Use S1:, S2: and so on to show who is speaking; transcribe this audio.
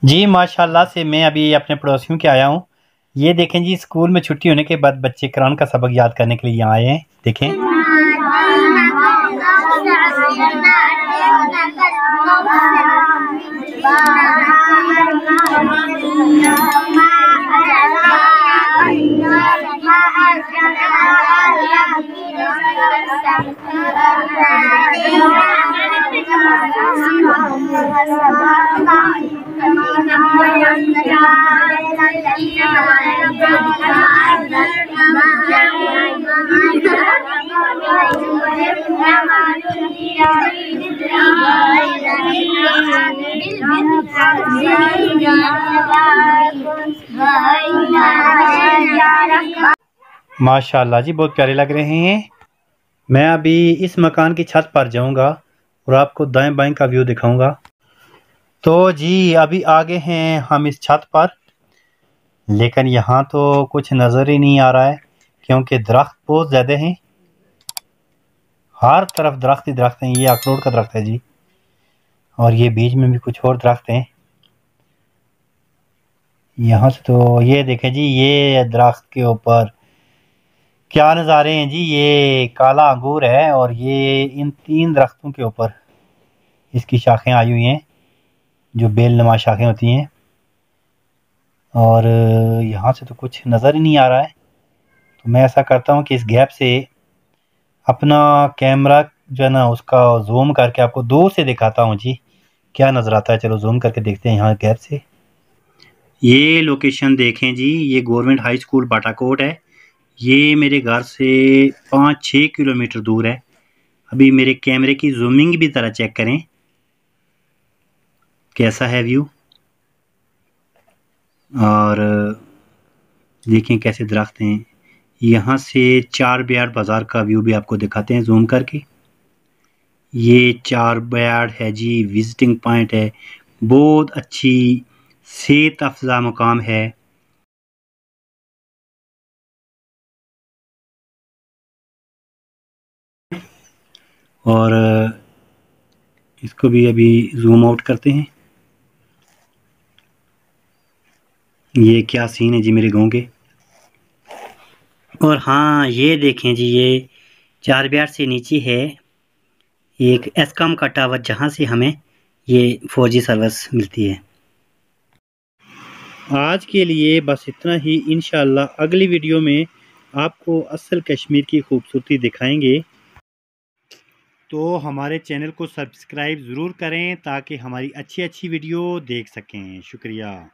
S1: जी माशाल्लाह से मैं अभी अपने पड़ोसियों के आया हूँ। ये देखें जी, स्कूल में छुट्टी होने के बाद बच्चे कुरान का सबक याद करने के लिए यहाँ आए हैं। देखें। माशाल्लाह जी, बहुत प्यारे लग रहे हैं। मैं अभी इस मकान की छत पर जाऊंगा और आपको दाएं बाएं का व्यू दिखाऊंगा। तो जी अभी आगे हैं हम इस छत पर, लेकिन यहाँ तो कुछ नज़र ही नहीं आ रहा है क्योंकि दरख्त बहुत ज़्यादा हैं। हर तरफ दरख्त ही दरख्त हैं। ये अखरोट का दरख्त है जी, और ये बीच में भी कुछ और दरख्त हैं। यहाँ से तो ये देखें जी, ये दरख्त के ऊपर क्या नज़ारे हैं जी। ये काला अंगूर है और ये इन 3 दरख्तों के ऊपर इसकी शाखें आई हुई हैं, जो बेल नुमा शाखें होती हैं। और यहाँ से तो कुछ नज़र ही नहीं आ रहा है। तो मैं ऐसा करता हूँ कि इस गैप से अपना कैमरा जो है ना, उसका जूम करके आपको दूर से दिखाता हूँ जी, क्या नज़र आता है। चलो जूम करके देखते हैं यहाँ गैप से। ये लोकेशन देखें जी, ये गवर्नमेंट हाई स्कूल बाटाकोट है। ये मेरे घर से 5-6 किलोमीटर दूर है। अभी मेरे कैमरे की जूमिंग भी ज़रा चेक करें, कैसा है व्यू। और देखें कैसे दरख्त हैं। यहाँ से 4 बाजार बाज़ार का व्यू भी आपको दिखाते हैं जूम करके। ये 4 बाजार है जी, विजिटिंग पॉइंट है। बहुत अच्छी सेहत अफजा मुकाम है। और इसको भी अभी जूम आउट करते हैं। ये क्या सीन है जी मेरे गांव के। और हाँ ये देखें जी, ये 4 बाजार से नीचे है एक एस्कॉम का टावर, जहाँ से हमें ये 4G सर्विस मिलती है। आज के लिए बस इतना ही। इंशाअल्लाह अगली वीडियो में आपको असल कश्मीर की खूबसूरती दिखाएंगे। तो हमारे चैनल को सब्सक्राइब ज़रूर करें ताकि हमारी अच्छी अच्छी वीडियो देख सकें। शुक्रिया।